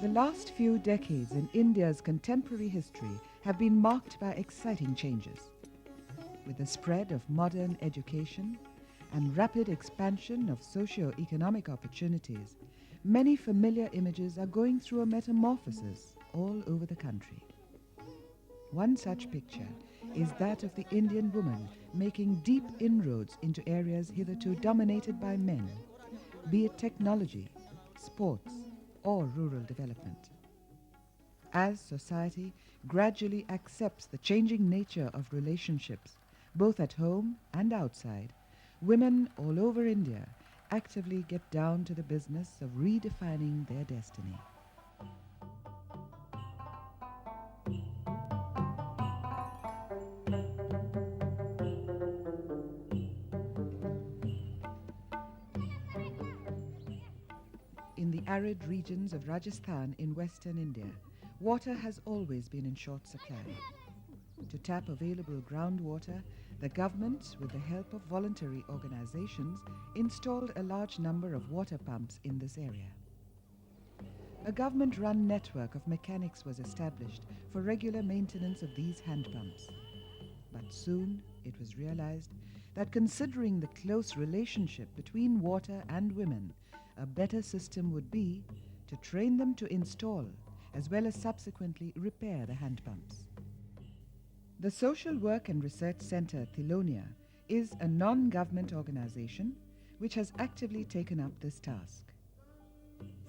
The last few decades in India's contemporary history have been marked by exciting changes. With the spread of modern education and rapid expansion of socio-economic opportunities, many familiar images are going through a metamorphosis all over the country. One such picture is that of the Indian woman making deep inroads into areas hitherto dominated by men, be it technology, sports, or rural development. As society gradually accepts the changing nature of relationships, both at home and outside, women all over India actively get down to the business of redefining their destiny. In the arid regions of Rajasthan in western India, water has always been in short supply. To tap available groundwater, the government, with the help of voluntary organizations, installed a large number of water pumps in this area. A government-run network of mechanics was established for regular maintenance of these hand pumps. But soon it was realized that considering the close relationship between water and women, a better system would be to train them to install as well as subsequently repair the hand pumps. The Social Work and Research Center Thilonia is a non-government organization which has actively taken up this task.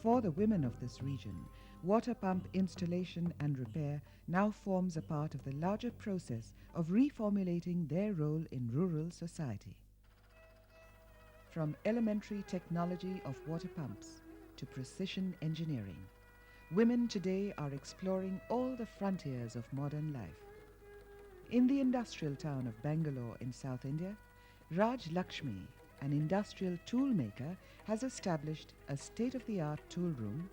For the women of this region, water pump installation and repair now forms a part of the larger process of reformulating their role in rural society. From elementary technology of water pumps to precision engineering, women today are exploring all the frontiers of modern life. In the industrial town of Bangalore in South India, Raj Lakshmi, an industrial tool maker, has established a state-of-the-art tool room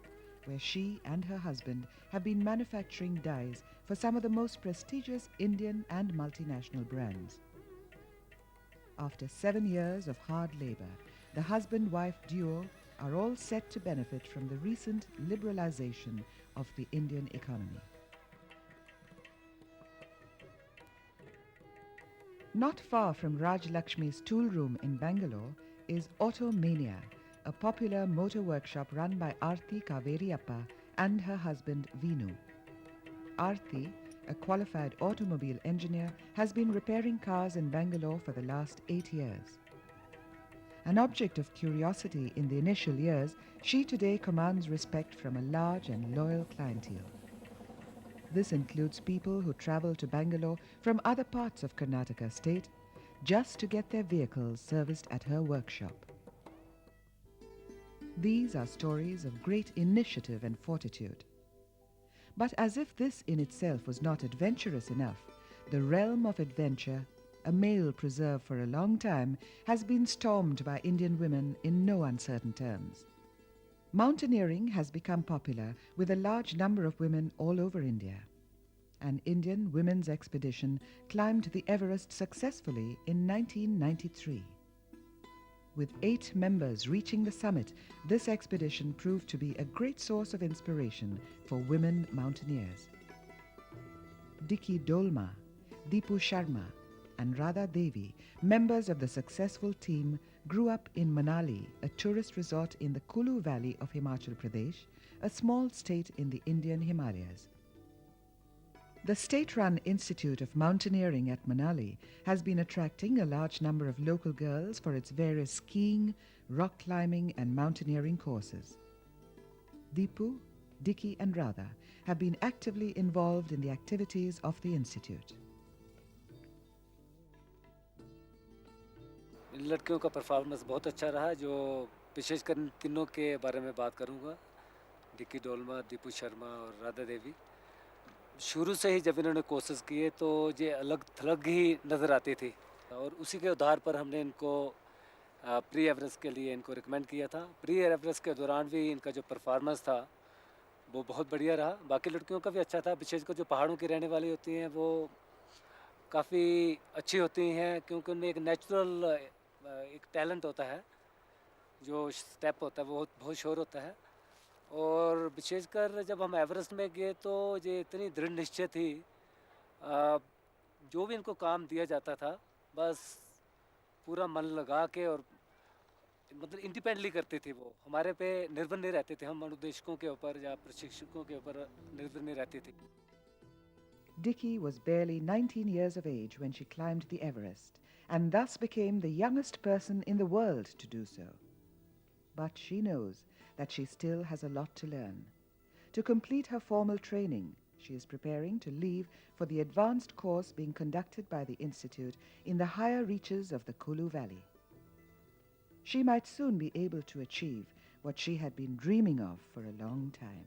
where she and her husband have been manufacturing dies for some of the most prestigious Indian and multinational brands. After 7 years of hard labor, the husband-wife duo are all set to benefit from the recent liberalization of the Indian economy. Not far from Raj Lakshmi's tool room in Bangalore is Automania, a popular motor workshop run by Aarti Kaveriyappa and her husband Veenu. Aarti, a qualified automobile engineer, has been repairing cars in Bangalore for the last 8 years. An object of curiosity in the initial years, she today commands respect from a large and loyal clientele. This includes people who travel to Bangalore from other parts of Karnataka state just to get their vehicles serviced at her workshop. These are stories of great initiative and fortitude. But as if this in itself was not adventurous enough, the realm of adventure, a male preserve for a long time, has been stormed by Indian women in no uncertain terms. Mountaineering has become popular with a large number of women all over India. An Indian women's expedition climbed the Everest successfully in 1993. With 8 members reaching the summit, this expedition proved to be a great source of inspiration for women mountaineers. Dicky Dolma, Deepu Sharma, and Radha Devi, members of the successful team, grew up in Manali, a tourist resort in the Kulu Valley of Himachal Pradesh, a small state in the Indian Himalayas. The state-run Institute of Mountaineering at Manali has been attracting a large number of local girls for its various skiing, rock climbing and mountaineering courses. Deepu, Dicky and Radha have been actively involved in the activities of the institute. इन लड़कियों का performance बहुत अच्छा रहा, जो विशेषकर इन तीनों के बारे में बात करूंगा, डिक्की डोलमा, दीपू शर्मा और राधा देवी। शुरू से ही जब इन्होंने कोर्सेज किए तो ये अलग थलग ही नज़र आती थी और उसी के आधार पर हमने इनको प्री एवरेस्ट के लिए इनको रिकमेंड किया था। प्री एवरेस्ट के दौरान भी इनका जो परफॉर्मेंस था वो बहुत बढ़िया रहा। बाकी लड़कियों का भी अच्छा था, विशेषकर जो पहाड़ों की रहने वाली होती हैं वो काफ़ी अच्छी होती हैं, क्योंकि उनमें एक नेचुरल एक टैलेंट होता है, जो स्टेप होता है वो बहुत शोर होता है और विशेषकर जब हम एवरेस्ट में गए तो ये इतनी दृढ़ निश्चय थी। अ, जो भी इनको काम दिया जाता था बस पूरा मन लगा के और मतलब इंडिपेंडेंटली करती थी। वो हमारे पे निर्भर नहीं रहते थे, हम अनुदेशकों के ऊपर या प्रशिक्षकों के ऊपर निर्भर नहीं रहती थी। Dicky was barely 19 years of age when she climbed the Everest, and thus became the youngest person in the world to do so. But she knows that she still has a lot to learn. To complete her formal training, she is preparing to leave for the advanced course being conducted by the Institute in the higher reaches of the Kulu Valley. She might soon be able to achieve what she had been dreaming of for a long time.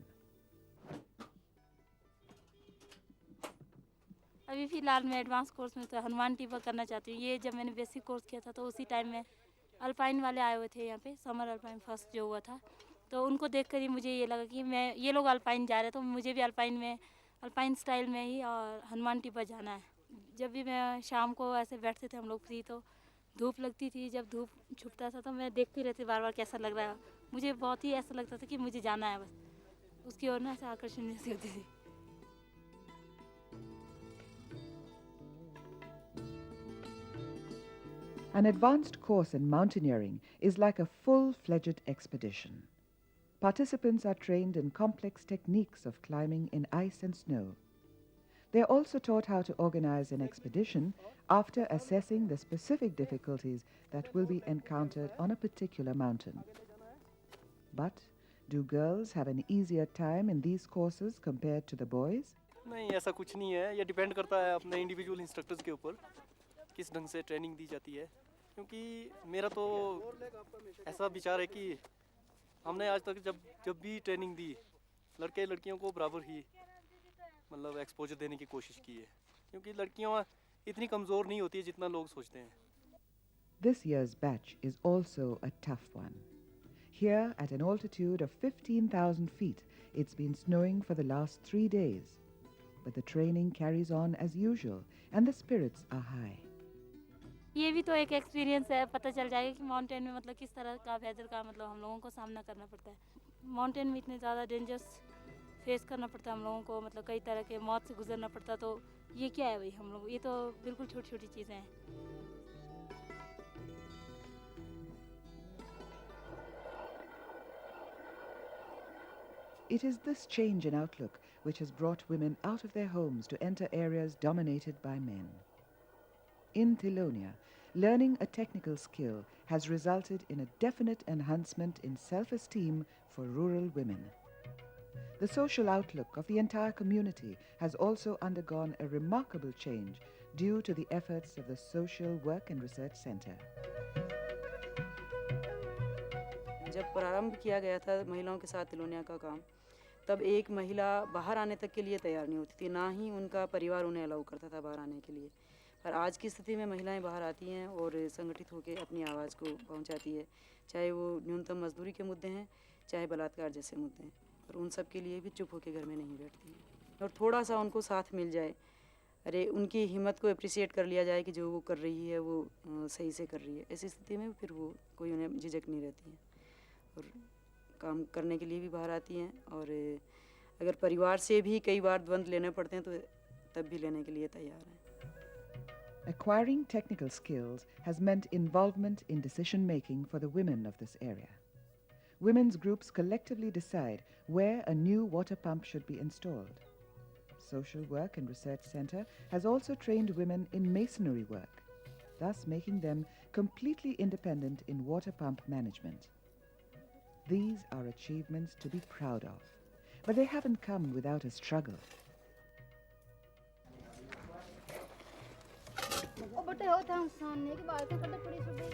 अभी फ़िलहाल मैं advance course में तो हनुमान टिब्बा करना चाहती हूँ। ये जब मैंने बेसिक कोर्स किया था तो उसी टाइम में अल्पाइन वाले आए हुए थे यहाँ पे, समर अल्पाइन फर्स्ट जो हुआ था, तो उनको देखकर ही मुझे ये लगा कि मैं ये लोग अल्पाइन जा रहे हैं तो मुझे भी अल्पाइन स्टाइल में ही और हनुमान टिब्बा जाना है। जब भी मैं शाम को ऐसे बैठते थे हम लोग फ्री, तो धूप लगती थी, जब धूप छुपता था तो मैं देखती रहती बार बार कैसा लग रहा है। मुझे बहुत ही ऐसा लगता था कि मुझे जाना है, बस उसकी ओर ना ऐसे आकर्षण जैसी होती थी। An advanced course in mountaineering is like a full-fledged expedition. Participants are trained in complex techniques of climbing in ice and snow. They are also taught how to organize an expedition after assessing the specific difficulties that will be encountered on a particular mountain. But do girls have an easier time in these courses compared to the boys? नहीं, ऐसा कुछ नहीं है। ये depend करता है अपने individual instructors के ऊपर, किस ढंग से ट्रेनिंग दी जाती है। क्योंकि मेरा तो ऐसा विचार है कि हमने आज तक जब भी ट्रेनिंग दी, लड़के लड़कियों को बराबर ही मतलब एक्सपोजर देने की कोशिश की है। क्योंकि लड़कियां इतनी कमज़ोर नहीं होती है जितना लोग सोचते हैं। This year's batch is also a tough one. Here, at an altitude of 15,000 feet, it's been snowing for the last 3 days. But the training carries on as usual, and the spirits are high. ये भी तो एक experience है, पता चल जाएगा कि mountain में मतलब किस तरह का वेदर का मतलब हम लोगों को सामना करना पड़ता है। माउंटेन में इतने ज़्यादा डेंजर्स फेस करना पड़ता है हम लोगों को, मतलब कई तरह के मौत से गुजरना पड़ता, तो ये क्या है भाई हम लोग, ये तो बिल्कुल छोटी छोटी चीज़ें हैं। It is this change in outlook which has brought women out of their homes to enter areas dominated by men. In Thilonia, learning a technical skill has resulted in a definite enhancement in self-esteem for rural women. The social outlook of the entire community has also undergone a remarkable change due to the efforts of the Social Work and Research Center. जब प्रारंभ किया गया था महिलाओं के साथ तिलोनिया का काम, तब एक महिला बाहर आने तक के लिए तैयार नहीं होती थी, ना ही उनका परिवार उन्हें अलाउ करता था बाहर आने के लिए। पर आज की स्थिति में महिलाएं बाहर आती हैं और संगठित होकर अपनी आवाज़ को पहुंचाती है, चाहे वो न्यूनतम मजदूरी के मुद्दे हैं, चाहे बलात्कार जैसे मुद्दे हैं, और उन सब के लिए भी चुप होकर घर में नहीं बैठती हैं। और थोड़ा सा उनको साथ मिल जाए, अरे उनकी हिम्मत को अप्रिशिएट कर लिया जाए कि जो वो कर रही है वो सही से कर रही है, ऐसी स्थिति में फिर वो कोई उन्हें झिझक नहीं रहती है और काम करने के लिए भी बाहर आती हैं। और अगर परिवार से भी कई बार द्वंद्व लेने पड़ते हैं तो तब भी लेने के लिए तैयार हैं। Acquiring technical skills has meant involvement in decision-making for the women of this area. Women's groups collectively decide where a new water pump should be installed. Social Work and Research Center has also trained women in masonry work, thus making them completely independent in water pump management. These are achievements to be proud of, but they haven't come without a struggle. बटे होता है सामने की बात है कटे पड़ी सुबह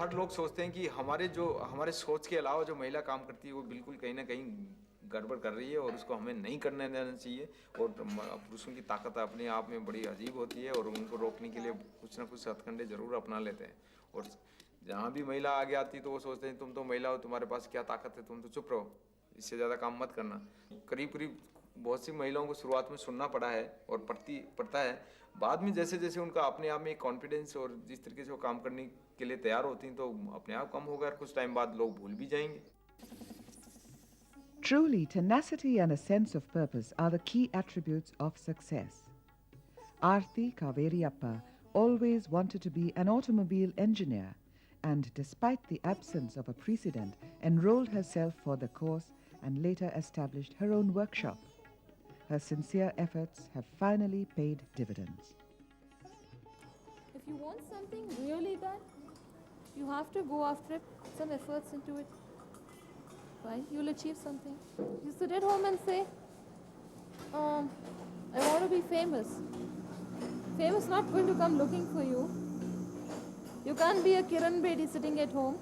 हर लोग सोचते हैं कि हमारे सोच के अलावा जो महिला काम करती है वो बिल्कुल कहीं ना कहीं गड़बड़ कर रही है और उसको हमें नहीं करने देना चाहिए। और पुरुषों की ताकत अपने आप में बड़ी अजीब होती है और उनको रोकने के लिए कुछ ना कुछ हथकंडे जरूर अपना लेते हैं। और जहाँ भी महिला आगे आती है तो वो सोचते हैं तुम तो महिला हो, तुम्हारे पास क्या ताकत है, तुम तो चुप रहो, इससे ज़्यादा काम मत करना। करीब करीब बहुत सी महिलाओं को शुरुआत में सुनना पड़ा है और पड़ता है। बाद में जैसे जैसे उनका अपने आप में एक कॉन्फिडेंस और जिस तरीके से वो काम करने के लिए तैयार होती हैं तो अपने आप कम होगा और कुछ टाइम बाद लोग भूल भी जाएंगे। Truly, tenacity and a sense of purpose are the key attributes of success. Aarti Kaveriyappa always wanted to be an automobile engineer and, despite the absence of a precedent, enrolled herself for the course and later established her own workshop. Her sincere efforts have finally paid dividends. If you want something really bad, you have to go after it, some efforts into it. Right? You'll achieve something. You sit at home and say, I want to be famous. Fame is not going to come looking for you. You can't be a Kiran Bedi sitting at home.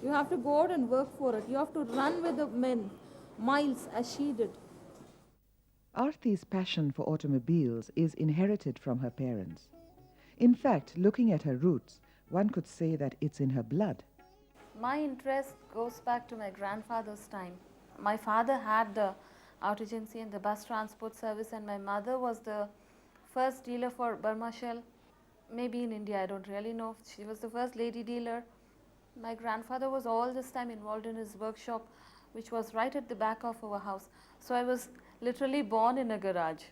You have to go out and work for it. You have to run with the men, miles as she did. Aarti's passion for automobiles is inherited from her parents. In fact, looking at her roots, one could say that it's in her blood. My interest goes back to my grandfather's time. My father had the auto agency and the bus transport service, and my mother was the first dealer for Burma Shell. Maybe in India, I don't really know. She was the first lady dealer. My grandfather was all this time involved in his workshop, which was right at the back of our house. So I was literally born in a garage.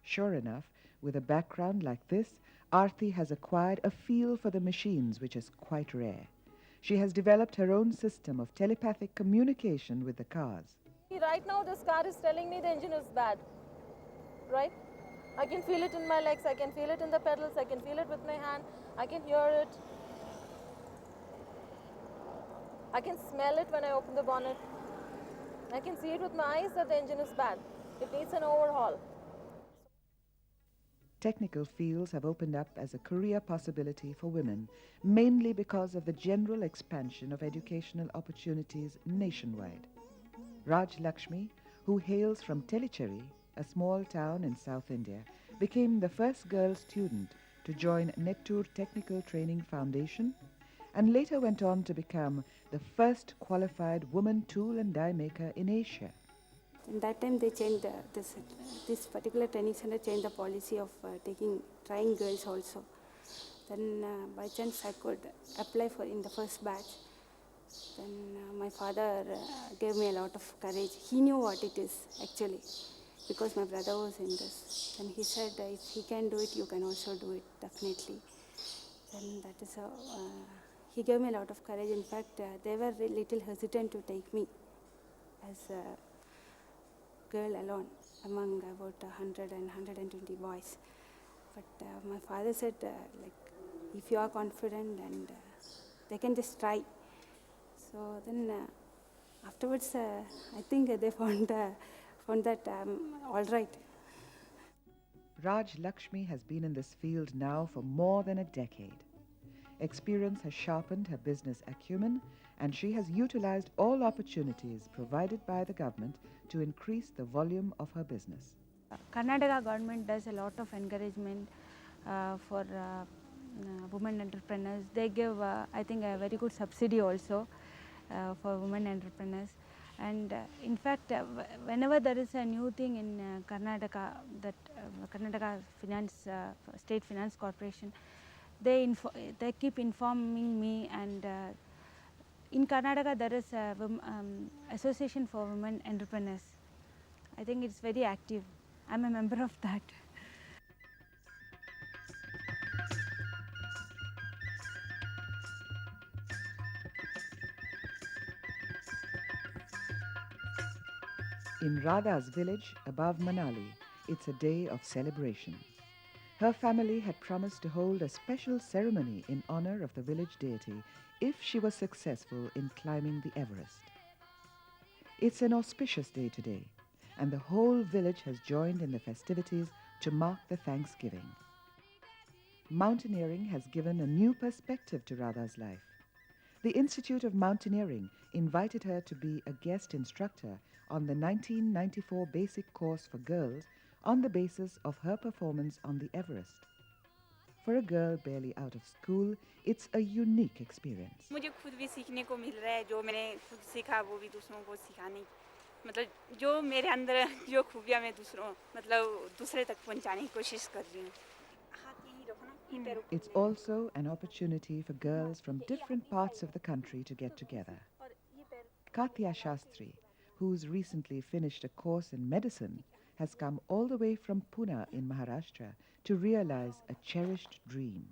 Sure enough, with a background like this, Aarti has acquired a feel for the machines which is quite rare. She has developed her own system of telepathic communication with the cars. Right now, this car is telling me the engine is bad, right? I can feel it in my legs, I can feel it in the pedals, I can feel it with my hand, I can hear it. I can smell it when I open the bonnet. I can see it with my eyes that the engine is bad. It needs an overhaul. Technical fields have opened up as a career possibility for women, mainly because of the general expansion of educational opportunities nationwide. Raj Lakshmi, who hails from Tellicherry, a small town in South India, became the first girl student to join Nettur Technical Training Foundation and later went on to become the first qualified woman tool and die maker in Asia. In that time, they changed this particular training center changed the policy of trying girls also. Then by chance I could apply for in the first batch. Then my father gave me a lot of courage. He knew what it is actually, because my brother was in this. And he said, if he can do it, you can also do it, definitely. Then that is how he gave me a lot of courage. In fact, they were a little hesitant to take me as a girl alone among about 100 and 120 boys. But my father said, if you are confident, and they can just try. So then afterwards, I think they found that all right. Raj Lakshmi has been in this field now for more than a decade. Experience has sharpened her business acumen, and she has utilized all opportunities provided by the government to increase the volume of her business. Karnataka government does a lot of encouragement for women entrepreneurs. They give, I think, a very good subsidy also for women entrepreneurs. And in fact, whenever there is a new thing in Karnataka, that Karnataka State Finance Corporation, they keep informing me. And in Karnataka, there is a association for women entrepreneurs. I think it's very active. I'm a member of that. In Radha's village above Manali, it's a day of celebration. Her family had promised to hold a special ceremony in honor of the village deity if she was successful in climbing the Everest. It's an auspicious day today, and the whole village has joined in the festivities to mark the Thanksgiving. mountaineering has given a new perspective to Radha's life. The Institute of Mountaineering invited her to be a guest instructor on the 1994 basic course for girls on the basis of her performance on the Everest. For a girl barely out of school, it's a unique experience. मुझे खुद भी सीखने को मिल रहा है, जो मैंने खुद सीखा वो भी दूसरों को सिखाने, मतलब जो मेरे अंदर जो खूबियाँ मैं दूसरे तक पहुंचाने की कोशिश कर रही हूँ. It's also an opportunity for girls from different parts of the country to get together. Katya Shastri, who's recently finished a course in medicine, has come all the way from Pune in Maharashtra to realize a cherished dream.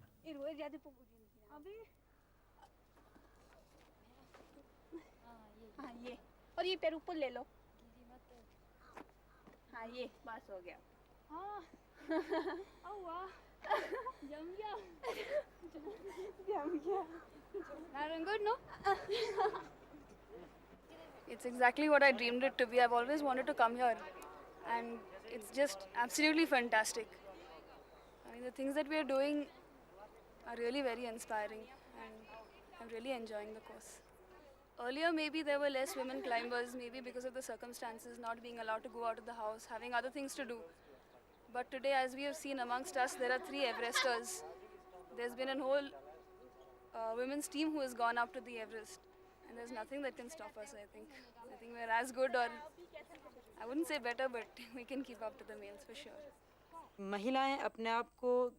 और ये पैर ऊपर ले लो. हाँ ये बस हो गया. हाँ. Oh wow. जम गया. I'm good, no? It's exactly what I dreamed it to be. I've always wanted to come here, and it's just absolutely fantastic. I mean, the things that we are doing are really very inspiring, and I'm really enjoying the course. Earlier, maybe there were less women climbers, maybe because of the circumstances, not being allowed to go out of the house, having other things to do. But today, as we have seen amongst us, there are 3 Everesters. There's been a whole women's team who has gone up to the Everest. And there's nothing that can stop us, I think. I think we're as good, or I wouldn't say better, but we can keep up to the males for sure. महिलाएं अपने आप को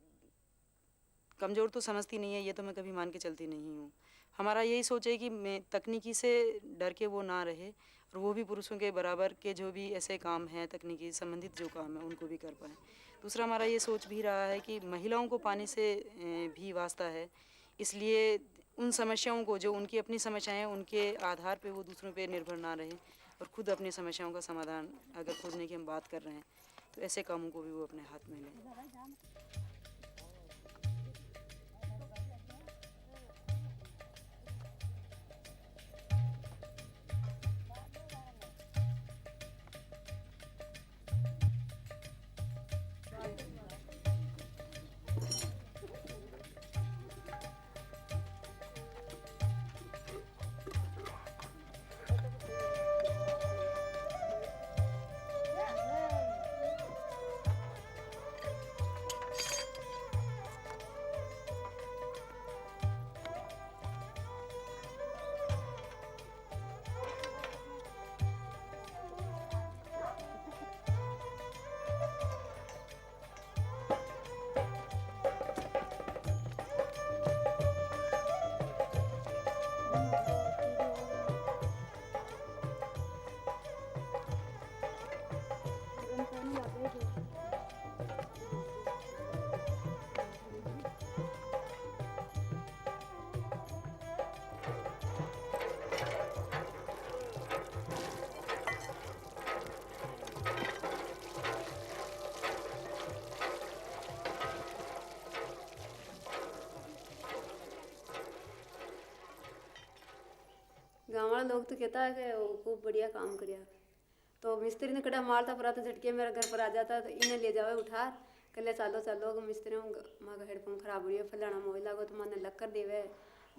कमज़ोर तो समझती नहीं है, ये तो मैं कभी मान के चलती नहीं हूँ. हमारा यही सोच है कि मैं तकनीकी से डर के वो ना रहे, और वो भी पुरुषों के बराबर के जो भी ऐसे काम हैं तकनीकी संबंधित जो काम है उनको भी कर पाएँ. दूसरा हमारा ये सोच भी रहा है कि महिलाओं को पानी से भी वास्ता है, इसलिए उन समस्याओं को, जो उनकी अपनी समस्याएं हैं, उनके आधार पे वो दूसरों पे निर्भर ना रहें और खुद अपनी समस्याओं का समाधान अगर खोजने की हम बात कर रहे हैं तो ऐसे कामों को भी वो अपने हाथ में लें. गाँव वाला लोग तो कहता है कि वो खूब बढ़िया काम करिया, तो मिस्त्री ने कड़ा मारता पड़ा तो झटके मेरा घर पर आ जाता, तो इन्हें ले जाओ उठा कले चालो चालो मिस्त्री माँ का हेडपम्प खराब हो रही है, फलाना मोह लागो तो माने लग कर देवे,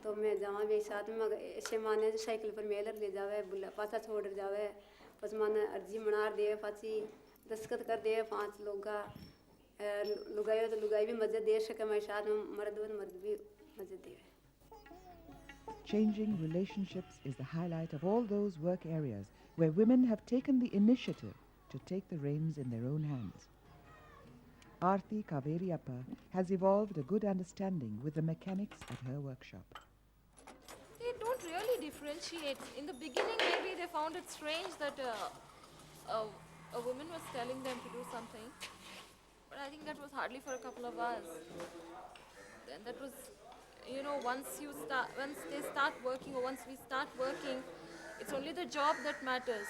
तो मैं जावा भी साथ में ऐसे माने साइकिल पर मेलर ले जावे, बुला पासा छोड़ जावे, बस माने अर्जी मनार दे, पाची दस्खत कर दे 5 लोग का लुगाई तो लुगाई भी मजे दे सके, मेरे साथ में मर्द भी मजे दे. Changing relationships is the highlight of all those work areas where women have taken the initiative to take the reins in their own hands. Aarti Kaveriyappa has evolved a good understanding with the mechanics at her workshop. They don't really differentiate. In the beginning, maybe they found it strange that a woman was telling them to do something. But I think that was hardly for a couple of hours. Then that was, once they start working, or once we start working, it's only the job that matters.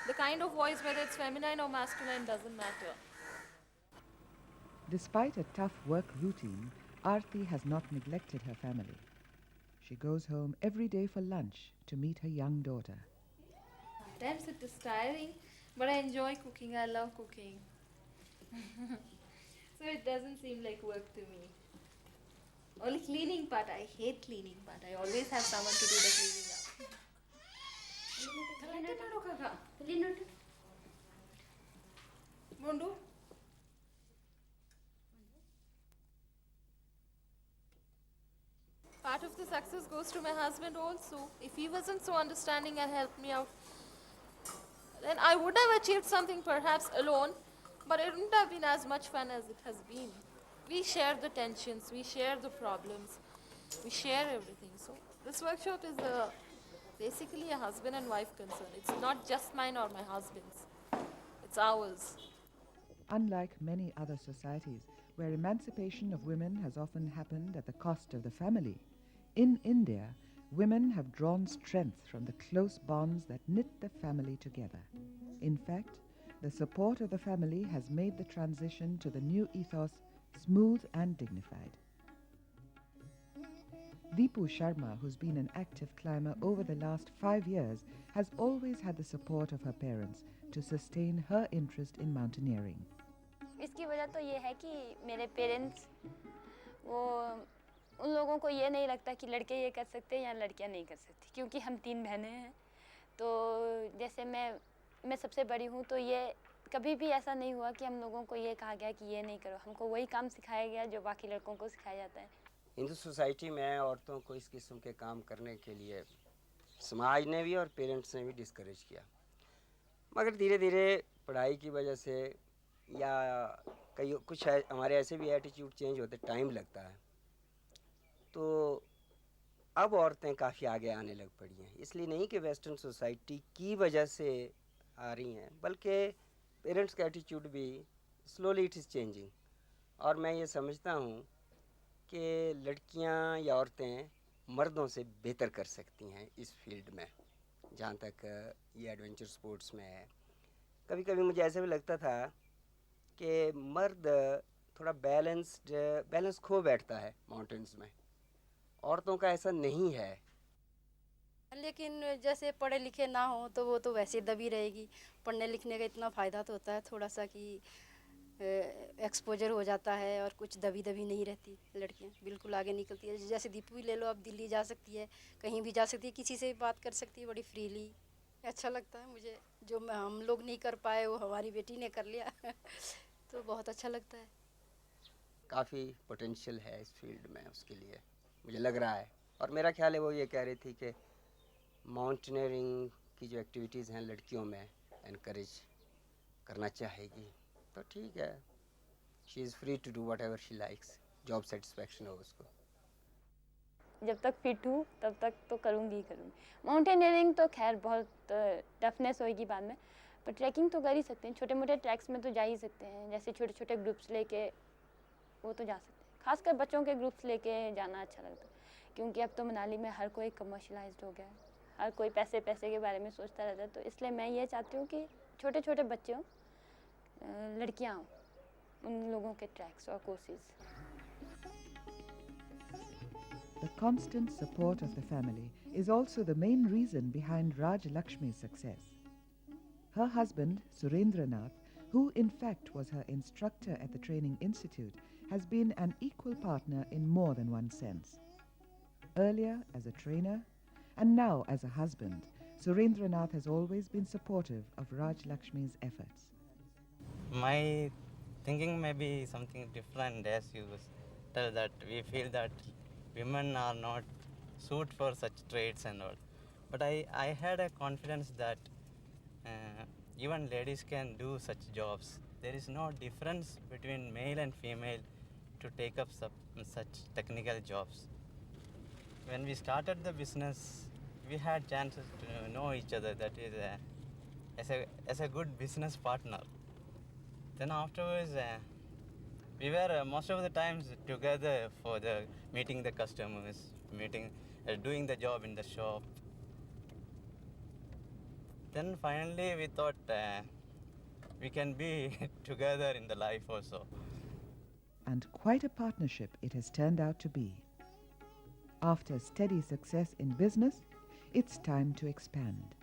The kind of voice, whether it's feminine or masculine, doesn't matter. Despite a tough work routine, Aarti has not neglected her family. She goes home every day for lunch to meet her young daughter. Sometimes it is tiring, but I enjoy cooking. I love cooking. So it doesn't seem like work to me. Only cleaning part, I hate cleaning part. I always have someone to do the cleaning up. Mundu? Part of the success goes to my husband also. If he wasn't so understanding and helped me out, then I would have achieved something perhaps alone, but it wouldn't have been as much fun as it has been. We share the tensions, we share the problems, we share everything. So this workshop is basically a husband and wife concern. It's not just mine or my husband's, it's ours. Unlike many other societies where emancipation of women has often happened at the cost of the family, in India, women have drawn strength from the close bonds that knit the family together. In fact, the support of the family has made the transition to the new ethos smooth and dignified. Deepu Sharma, who's been an active climber over the last 5 years, has always had the support of her parents to sustain her interest in mountaineering. इसकी वजह तो ये है कि मेरे parents वो उन लोगों को ये नहीं लगता कि लड़के ये कर सकते हैं या लड़कियां नहीं कर सकती, क्योंकि हम 3 बहनें हैं। तो जैसे मैं सबसे बड़ी हूँ, तो ये कभी भी ऐसा नहीं हुआ कि हम लोगों को ये कहा गया कि ये नहीं करो। हमको वही काम सिखाया गया जो बाकी लड़कों को सिखाया जाता है। हिंदू सोसाइटी में औरतों को इस किस्म के काम करने के लिए समाज ने भी और पेरेंट्स ने भी डिस्करेज किया, मगर धीरे धीरे पढ़ाई की वजह से या कई कुछ हमारे ऐसे भी एटीट्यूड चेंज होते टाइम लगता है, तो अब औरतें काफ़ी आगे आने लग पड़ी हैं। इसलिए नहीं कि वेस्टर्न सोसाइटी की वजह से आ रही हैं, बल्कि पेरेंट्स का एटीट्यूड भी स्लोली इट इज़ चेंजिंग। और मैं ये समझता हूँ कि लड़कियाँ या औरतें मर्दों से बेहतर कर सकती हैं इस फील्ड में, जहाँ तक ये एडवेंचर स्पोर्ट्स में है। कभी कभी मुझे ऐसे भी लगता था कि मर्द थोड़ा बैलेंस खो बैठता है माउंटेन्स में, औरतों का ऐसा नहीं है। लेकिन जैसे पढ़े लिखे ना हो तो वो तो वैसे दबी रहेगी। पढ़ने लिखने का इतना फ़ायदा तो होता है थोड़ा सा कि एक्सपोजर हो जाता है और कुछ दबी नहीं रहती। लड़कियां बिल्कुल आगे निकलती है। जैसे दीपू ही ले लो, अब दिल्ली जा सकती है, कहीं भी जा सकती है, किसी से भी बात कर सकती है बड़ी फ्रीली। अच्छा लगता है मुझे, जो हम लोग नहीं कर पाए वो हमारी बेटी ने कर लिया तो बहुत अच्छा लगता है। काफ़ी पोटेंशियल है इस फील्ड में उसके लिए, मुझे लग रहा है। और मेरा ख्याल है वो ये कह रही थी कि माउंटेनियरिंग की जो एक्टिविटीज़ हैं लड़कियों में एनकरेज करना चाहेगी, तो ठीक है, she is free to do whatever she likes, job satisfaction हो उसको। जब तक फिट हूँ तब तक तो करूँगी ही करूँगी। माउंटेनियरिंग तो खैर बहुत टफनेस होएगी बाद में, पर ट्रैकिंग तो कर ही सकते हैं। छोटे मोटे ट्रैक्स में तो जा ही सकते हैं, जैसे छोटे छोटे ग्रुप्स लेके वो तो जा सकते हैं। खासकर बच्चों के ग्रुप्स लेके जाना अच्छा लगता है, क्योंकि अब तो मनाली में हर कोई कमर्शलाइज्ड हो गया है, हर कोई पैसे के बारे में सोचता रहता है। तो इसलिए मैं ये चाहती हूँ कि छोटे छोटे बच्चे हों, लड़कियाँ हों, उन लोगों के ट्रैक्स और courses. The constant support of the family is also the main reason behind Raj Lakshmi's success. Her husband, Surendranath, who in fact was her instructor at the Training Institute, has been an equal partner in more than one sense. Earlier as a trainer, and now as a husband, Surendranath has always been supportive of Raj Lakshmi's efforts. My thinking may be something different, as you tell that we feel that women are not suited for such trades and all. But I had a confidence that even ladies can do such jobs. There is no difference between male and female to take up such technical jobs. When we started the business, we had chances to know each other, that is as a good business partner. Then afterwards, we were most of the times together for the meeting the customers, doing the job in the shop. Then finally we thought we can be together in the life also. And quite a partnership it has turned out to be. After steady success in business, it's time to expand.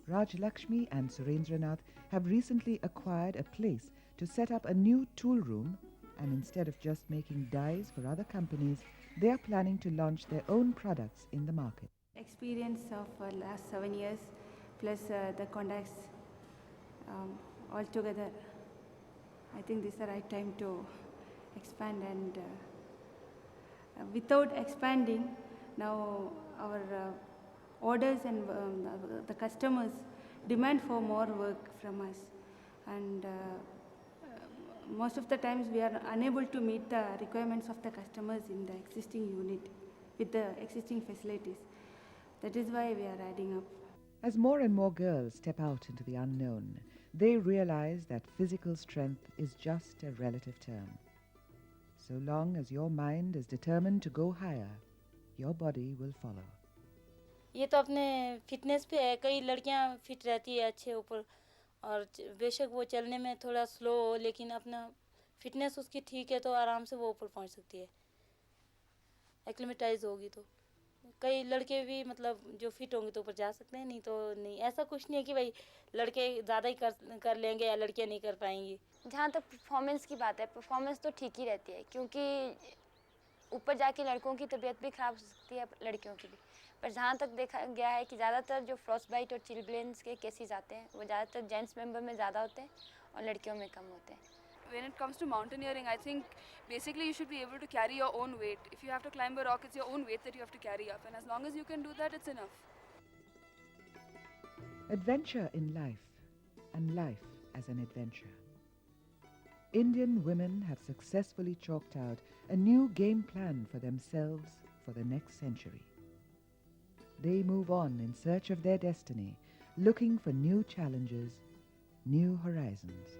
Raj Lakshmi and Surendranath have recently acquired a place to set up a new tool room And instead of just making dyes for other companies, they are planning to launch their own products in the market. Experience of last 7 years plus the contacts all together, I think this is the right time to expand. And without expanding, now our orders and the customers demand for more work from us, and most of the times we are unable to meet the requirements of the customers in the existing unit with the existing facilities. That is why we are adding up. As more and more girls step out into the unknown, they realize that physical strength is just a relative term. So long as your mind is determined to go higher, your body will follow. ये तो अपने fitness पे है। कई लड़कियां fit रहती है अच्छे ऊपर, और बेशक वो चलने में थोड़ा स्लो हो, लेकिन अपना फिटनेस उसकी ठीक है तो आराम से वो ऊपर पहुंच सकती है, एक्लिमेटाइज होगी तो। कई लड़के भी मतलब जो फिट होंगे तो ऊपर जा सकते हैं, नहीं तो नहीं। ऐसा कुछ नहीं है कि भाई लड़के ज़्यादा ही कर लेंगे या लड़कियां नहीं कर पाएंगी। जहाँ तक परफॉर्मेंस की बात है, परफॉर्मेंस तो ठीक ही रहती है, क्योंकि ऊपर जाके लड़कों की तबीयत भी ख़राब हो सकती है, लड़कियों की भी। पर जहाँ तक देखा गया है कि ज़्यादातर जो फ्रॉस्टबाइट और चिलब्लेन्स के केसेस आते हैं वो ज़्यादातर जेंट्स मेंबर में ज़्यादा होते हैं और लड़कियों में कम होते हैं। When it comes to mountaineering, I think basically you should be able to carry your own weight. If you have to climb a rock, it's your own weight that you have to carry up, and as long as you can do that, it's enough. Adventure in life, and life as an adventure. Indian women have successfully chalked out a new game plan for themselves for the next century. They move on in search of their destiny, looking for new challenges, new horizons.